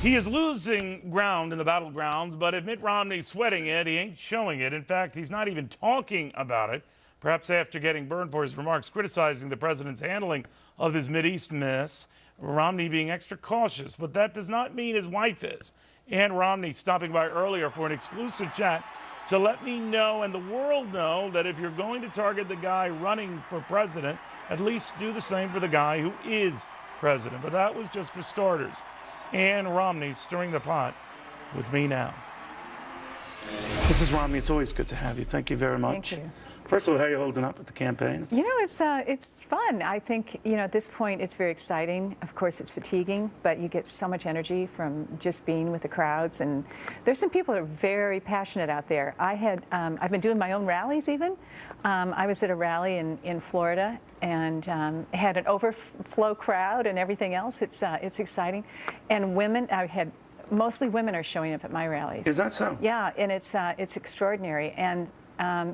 He is losing ground in the battlegrounds, but if Mitt Romney's sweating it, he ain't showing it. In fact, he's not even talking about it, perhaps after getting burned for his remarks criticizing the president's handling of his Mideast mess. Romney being extra cautious, but that does not mean his wife is. And Romney stopping by earlier for an exclusive chat to let me know and the world know that if you're going to target the guy running for president, at least do the same for the guy who is president. But that was just for starters. And Romney stirring the pot with me now. Mrs. Romney, it's always good to have you. Thank you very much. Thank you. First of all, how are you holding up at the campaign? You know, it's fun. I think, you know, at this point, it's very exciting. Of course, it's fatiguing, but you get so much energy from just being with the crowds. And there's some people that are very passionate out there. I've been doing my own rallies even. I was at a rally in Florida and had an overflow crowd and everything else. It's exciting. And women, mostly women are showing up at my rallies. Is that so? Yeah, and it's extraordinary. And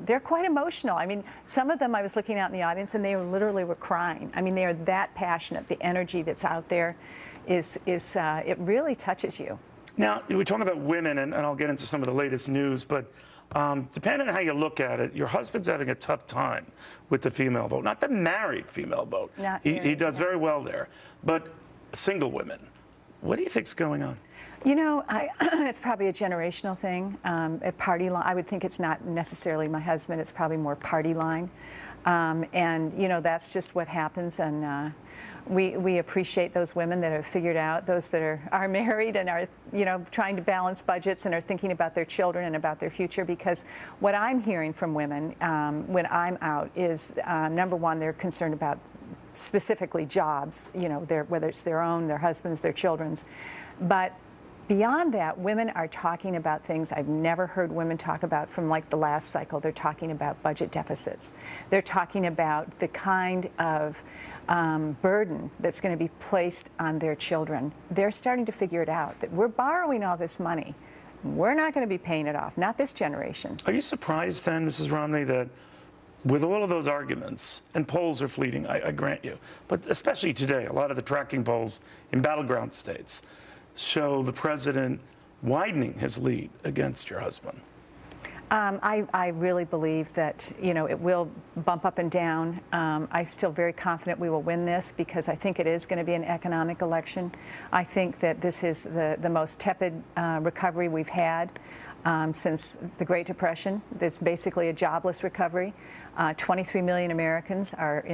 they're quite emotional. I mean, some of them I was looking out in the audience and they literally were crying. I mean, they are that passionate. The energy that's out there it really touches you. Now, we're talking about women, and I'll get into some of the latest news, but depending on how you look at it, your husband's having a tough time with the female vote. Not the married female vote. He does very well there. But single women, what do you think's going on? You know, it's probably a generational thing. A party line. I would think it's not necessarily my husband. It's probably more party line. And, you know, that's just what happens. And we appreciate those women that have figured out, those that are married and are, you know, trying to balance budgets and are thinking about their children and about their future. Because what I'm hearing from women when I'm out is, number one, they're concerned about specifically jobs, you know, whether it's their own, their husbands, their children's. But beyond that, women are talking about things I've never heard women talk about from like the last cycle. They're talking about budget deficits. They're talking about the kind of burden that's going to be placed on their children. They're starting to figure it out, that we're borrowing all this money. We're not going to be paying it off, not this generation. Are you surprised then, Mrs. Romney, that with all of those arguments, and polls are fleeting, I grant you, but especially today, a lot of the tracking polls in battleground states show the president widening his lead against your husband? I really believe that, you know, it will bump up and down. I'm still very confident we will win this because I think it is going to be an economic election. I think that this is the most tepid recovery we've had since the Great Depression. It's basically a jobless recovery. 23 million Americans are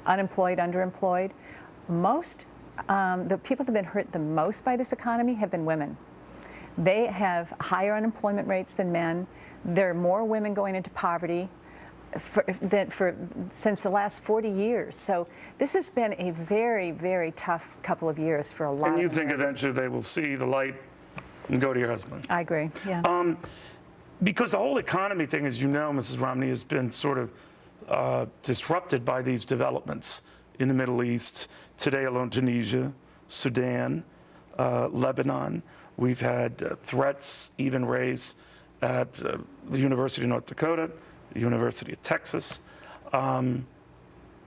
unemployed, underemployed. The people that have been hurt the most by this economy have been women. They have higher unemployment rates than men. There are more women going into poverty since the last 40 years. So this has been a very, very tough couple of years for a lot of And you Americans. think eventually they will see the light and go to your husband? I agree, yeah. Because the whole economy thing, as you know, Mrs. Romney, has been sort of disrupted by these developments in the Middle East. Today alone, Tunisia, Sudan, Lebanon. We've had threats even raised at the University of North Dakota, the University of Texas. A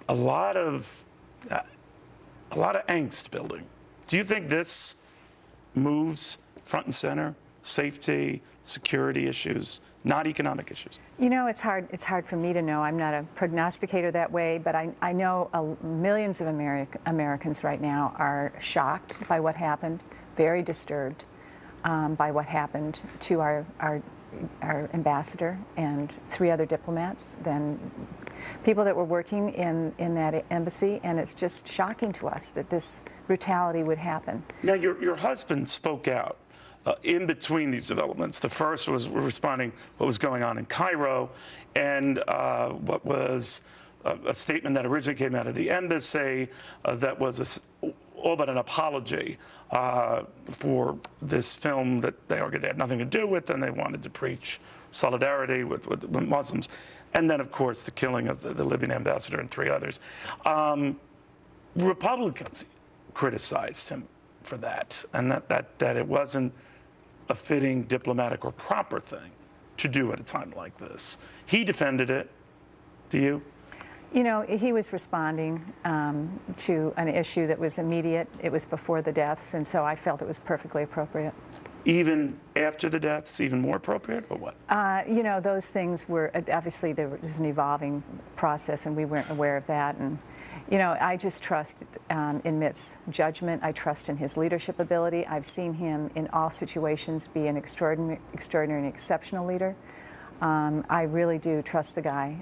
lot of angst building. Do you think this moves front and center, safety, security issues, not economic issues? You know, it's hard for me to know. I'm not a prognosticator that way, but I know millions of Americans right now are shocked by what happened, very disturbed by what happened to our ambassador and 3 other diplomats, then people that were working in that embassy, and it's just shocking to us that this brutality would happen. Now, your husband spoke out in between these developments. The first was responding what was going on in Cairo, and what was a statement that originally came out of the embassy that was all but an apology for this film that they argued they had nothing to do with, and they wanted to preach solidarity with Muslims. And then, of course, the killing of the Libyan ambassador and 3 others. Republicans criticized him for that, and that it wasn't a fitting diplomatic or proper thing to do at a time like this. He defended it. Do you? You know, he was responding to an issue that was immediate. It was before the deaths, and so I felt it was perfectly appropriate. Even after the deaths, even more appropriate, or what? You know, those things were, obviously there was an evolving process, and we weren't aware of that. And, you know, I just trust in Mitt's judgment. I trust in his leadership ability. I've seen him in all situations be an extraordinary and exceptional leader. I really do trust the guy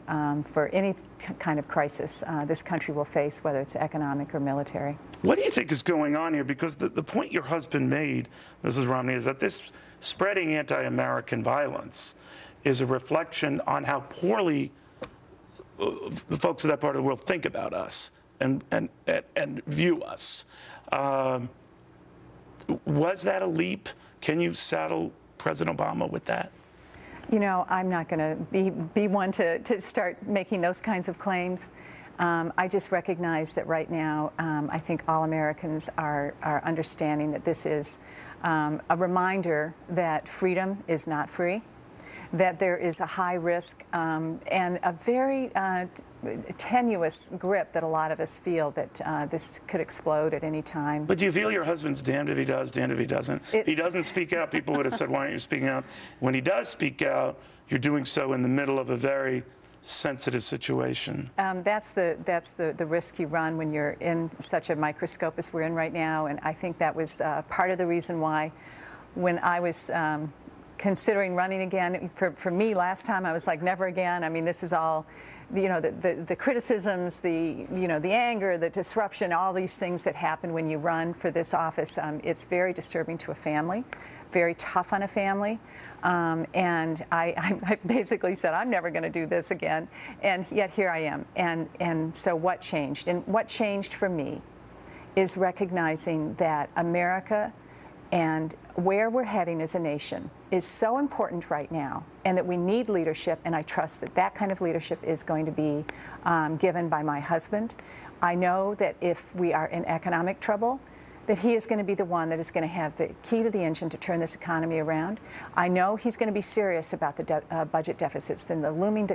for any kind of crisis this country will face, whether it's economic or military. What do you think is going on here? Because the point your husband made, Mrs. Romney, is that this spreading anti-American violence is a reflection on how poorly the folks of that part of the world think about us and view us. Was that a leap? Can you saddle President Obama with that? You know, I'm not going to be one to start making those kinds of claims. I just recognize that right now, I think all Americans are understanding that this is a reminder that freedom is not free, that there is a high risk and a very tenuous grip that a lot of us feel that this could explode at any time. But do you feel your husband's damned if he does, damned if he doesn't? If he doesn't speak out, people would have said, why aren't you speaking out? When he does speak out, you're doing so in the middle of a very sensitive situation. That's the risk you run when you're in such a microscope as we're in right now, and I think that was part of the reason why when I was considering running again, for me last time I was like, never again. I mean, this is all, you know, the criticisms, the anger, the disruption, all these things that happen when you run for this office. It's very disturbing to a family, very tough on a family. And I basically said, I'm never going to do this again. And yet here I am. And so what changed? And what changed for me is recognizing that America and where we're heading as a nation is so important right now, and that we need leadership, and I trust that that kind of leadership is going to be given by my husband. I know that if we are in economic trouble, that he is going to be the one that is going to have the key to the engine to turn this economy around. I know he's going to be serious about the budget deficits and the looming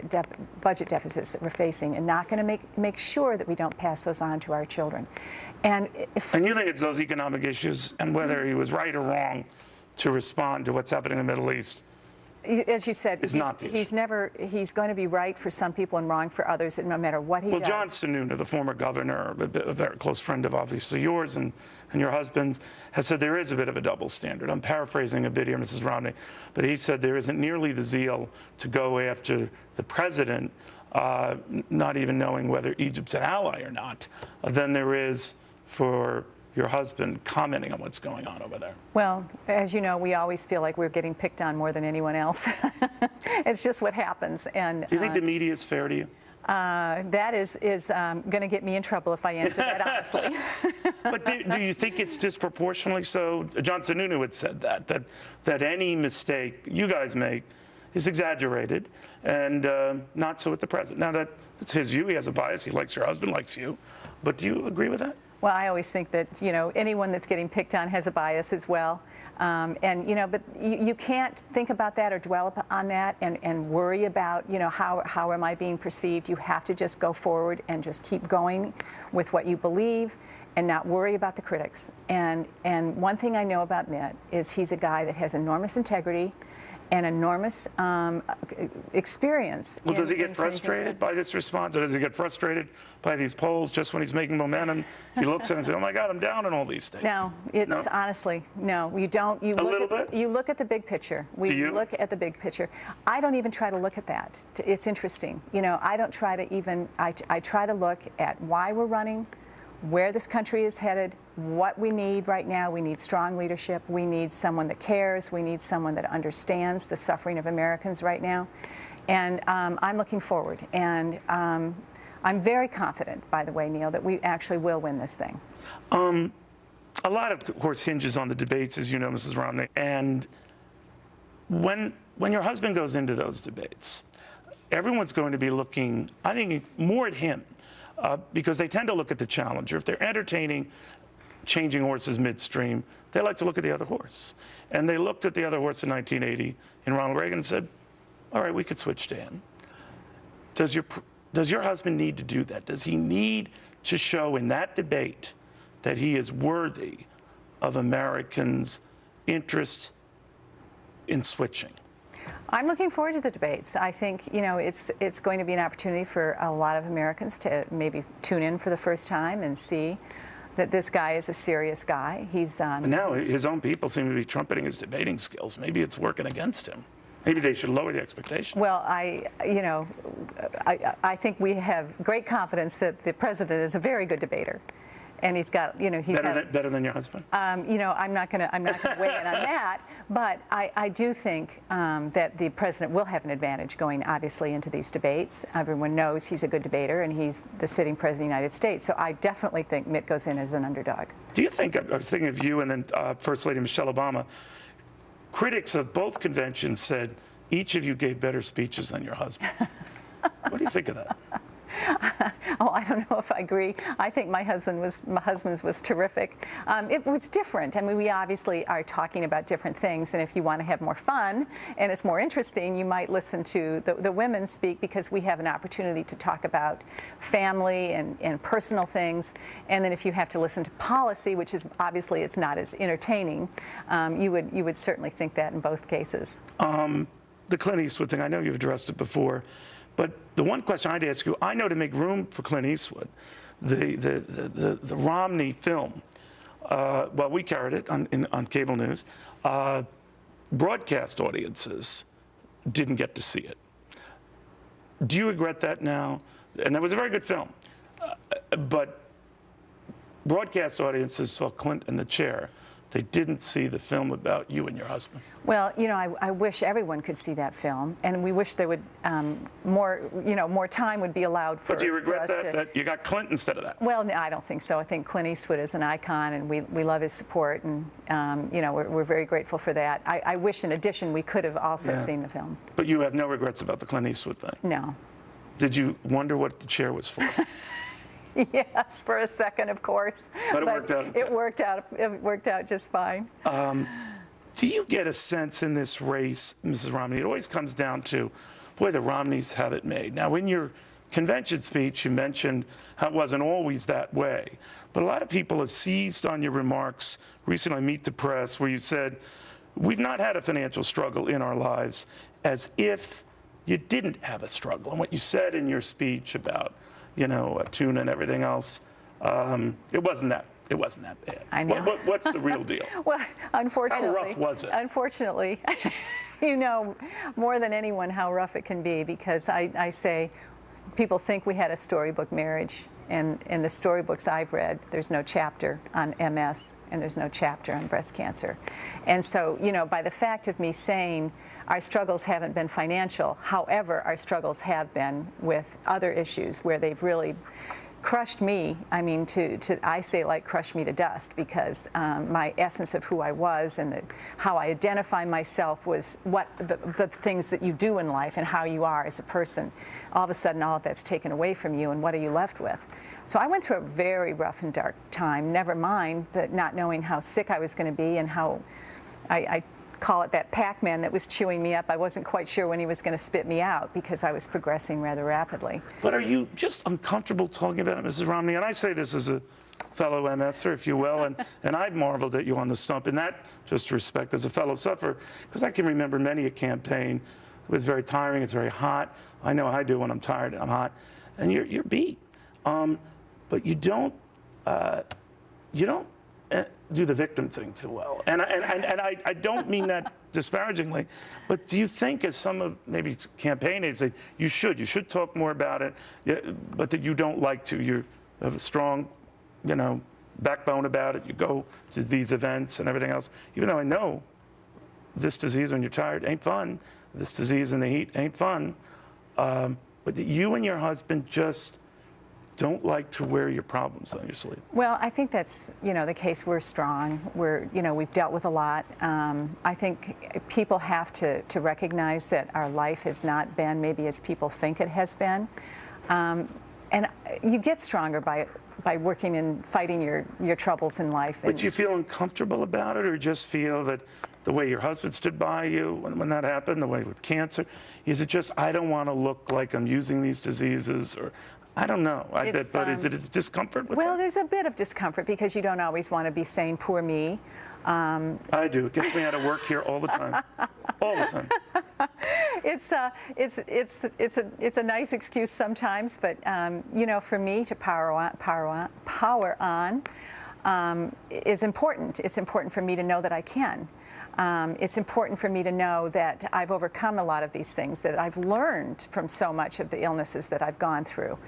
budget deficits that we're facing, and not going to make sure that we don't pass those on to our children. And you think it's those economic issues, and whether he was right or wrong to respond to what's happening in the Middle East? As you said, he's going to be right for some people and wrong for others, no matter what he does. Well, John Sununu, the former governor, a very close friend of obviously yours and your husband's, has said there is a bit of a double standard. I'm paraphrasing a bit here, Mrs. Romney, but he said there isn't nearly the zeal to go after the president, not even knowing whether Egypt's an ally or not, than there is for your husband commenting on what's going on over there. Well, as you know, we always feel like we're getting picked on more than anyone else. It's just what happens. And do you think the media is fair to you? That is going to get me in trouble if I answer that honestly. But do you think it's disproportionately so? John Sununu had said that any mistake you guys make is exaggerated, and not so with the president. Now, that's his view. He has a bias. He likes your husband, likes you. But do you agree with that? Well, I always think that, you know, anyone that's getting picked on has a bias as well. And, you know, but you can't think about that or dwell on that and worry about, you know, how am I being perceived? You have to just go forward and just keep going with what you believe and not worry about the critics. And one thing I know about Mitt is he's a guy that has enormous integrity and enormous experience. Well, does he get frustrated by this response, or does he get frustrated by these polls just when he's making momentum? He looks at it and says, oh my God, I'm down in all these states. No, it's honestly, no, you don't. You look at the big picture. We look at the big picture. I don't even try to look at that. It's interesting. You know, I don't try to even, I try to look at why we're running, where this country is headed, what we need right now. We need strong leadership. We need someone that cares. We need someone that understands the suffering of Americans right now. And I'm looking forward. And I'm very confident, by the way, Neil, that we actually will win this thing. A lot, of course, hinges on the debates, as you know, Mrs. Romney. And when your husband goes into those debates, everyone's going to be looking, I think, more at him. Because they tend to look at the challenger. If they're entertaining changing horses midstream, they like to look at the other horse. And they looked at the other horse in 1980 in Ronald Reagan and said, all right, we could switch to him. Does your does your husband need to do that? Does he need to show in that debate that he is worthy of Americans' interest in switching? I'm looking forward to the debates. I think, you know, it's going to be an opportunity for a lot of Americans to maybe tune in for the first time and see that this guy is a serious guy. Now his own people seem to be trumpeting his debating skills. Maybe it's working against him. Maybe they should lower the expectation. Well, I think we have great confidence that the president is a very good debater, and he's got, you know, better than your husband. You know, I'm not gonna weigh in on that, but I do think that the president will have an advantage going obviously into these debates. Everyone knows he's a good debater, and he's the sitting president of the United States. So I definitely think Mitt goes in as an underdog. Do you think, I was thinking of you and then First Lady Michelle Obama, critics of both conventions said each of you gave better speeches than your husbands. What do you think of that? Oh, I don't know if I agree. I think my husband's was terrific. It was different. I mean, we obviously are talking about different things, and if you want to have more fun and it's more interesting, you might listen to the women speak, because we have an opportunity to talk about family and personal things. And then if you have to listen to policy, which is obviously it's not as entertaining, you would certainly think that in both cases. The Clint Eastwood thing, I know you've addressed it before. But the one question I'd ask you, I know to make room for Clint Eastwood, the Romney film, well, we carried it on cable news. Broadcast audiences didn't get to see it. Do you regret that now? And that was a very good film. But broadcast audiences saw Clint in the chair. They didn't see the film about you and your husband. Well, you know, I wish everyone could see that film, and we wish there would more time would be allowed for. But do you regret for us that you got Clint instead of that? Well, no, I don't think so. I think Clint Eastwood is an icon, and we love his support, and you know, we're very grateful for that. I wish, in addition, we could have also seen the film. But you have no regrets about the Clint Eastwood thing? No. Did you wonder what the chair was for? Yes, for a second, of course. But it worked out. It worked out. It worked out just fine. Do you get a sense in this race, Mrs. Romney, it always comes down to, boy, the Romneys have it made. Now, in your convention speech, you mentioned how it wasn't always that way. But a lot of people have seized on your remarks recently on Meet the Press, where you said, we've not had a financial struggle in our lives, as if you didn't have a struggle. And what you said in your speech about, you know, tuna and everything else, it wasn't that bad. I know. What's the real deal? Well, unfortunately. How rough was it? Unfortunately, you know more than anyone how rough it can be, because I say people think we had a storybook marriage, and in the storybooks I've read, there's no chapter on MS and there's no chapter on breast cancer. And so, you know, by the fact of me saying our struggles haven't been financial, however, our struggles have been with other issues where they've really crushed me. I mean, I say like crush me to dust, because my essence of who I was and how I identify myself was what the things that you do in life and how you are as a person. All of a sudden, all of that's taken away from you, and what are you left with? So I went through a very rough and dark time, never mind that not knowing how sick I was going to be and how I call it that Pac-Man that was chewing me up. I wasn't quite sure when he was going to spit me out, because I was progressing rather rapidly. But are you just uncomfortable talking about it, Mrs. Romney? And I say this as a fellow MSer, if you will, and I've marveled at you on the stump in that just respect as a fellow sufferer, because I can remember many a campaign. It was very tiring. It's very hot. I know I do when I'm tired and I'm hot. And you're beat. But you don't do the victim thing too well. And I don't mean that disparagingly, but do you think, as some of maybe campaign aides say, you should talk more about it, but that you don't like to? You have a strong, you know, backbone about it. You go to these events and everything else. Even though I know this disease when you're tired ain't fun, this disease in the heat ain't fun, but that you and your husband just don't like to wear your problems on your sleeve. Well, I think that's, you know, the case. We're strong. We've dealt with a lot. I think people have to recognize that our life has not been maybe as people think it has been. And you get stronger by working and fighting your troubles in life. But do you feel uncomfortable about it, or just feel that the way your husband stood by you when that happened, the way with cancer? Is it just, I don't want to look like I'm using these diseases, or I don't know. But is it discomfort with Well, that? there's a bit of discomfort because you don't always want to be saying, poor me. I do. It gets me out of work here all the time. All the time. It's a nice excuse sometimes, but you know, for me to power on is important. It's important for me to know that I can. It's important for me to know that I've overcome a lot of these things, that I've learned from so much of the illnesses that I've gone through.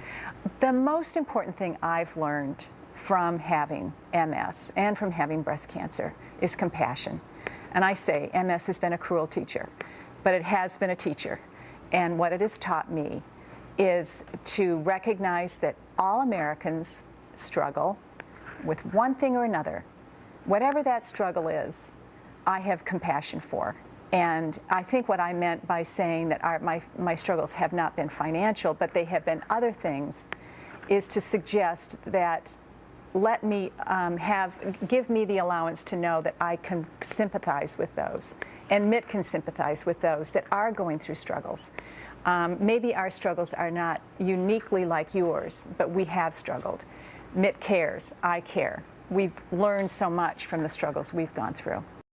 The most important thing I've learned from having MS and from having breast cancer is compassion. And I say MS has been a cruel teacher, but it has been a teacher. And what it has taught me is to recognize that all Americans struggle with one thing or another. Whatever that struggle is, I have compassion for. And I think what I meant by saying that my struggles have not been financial, but they have been other things, is to suggest that let me give me the allowance to know that I can sympathize with those, and Mitt can sympathize with those that are going through struggles. Maybe our struggles are not uniquely like yours, but we have struggled. Mitt cares, I care. We've learned so much from the struggles we've gone through.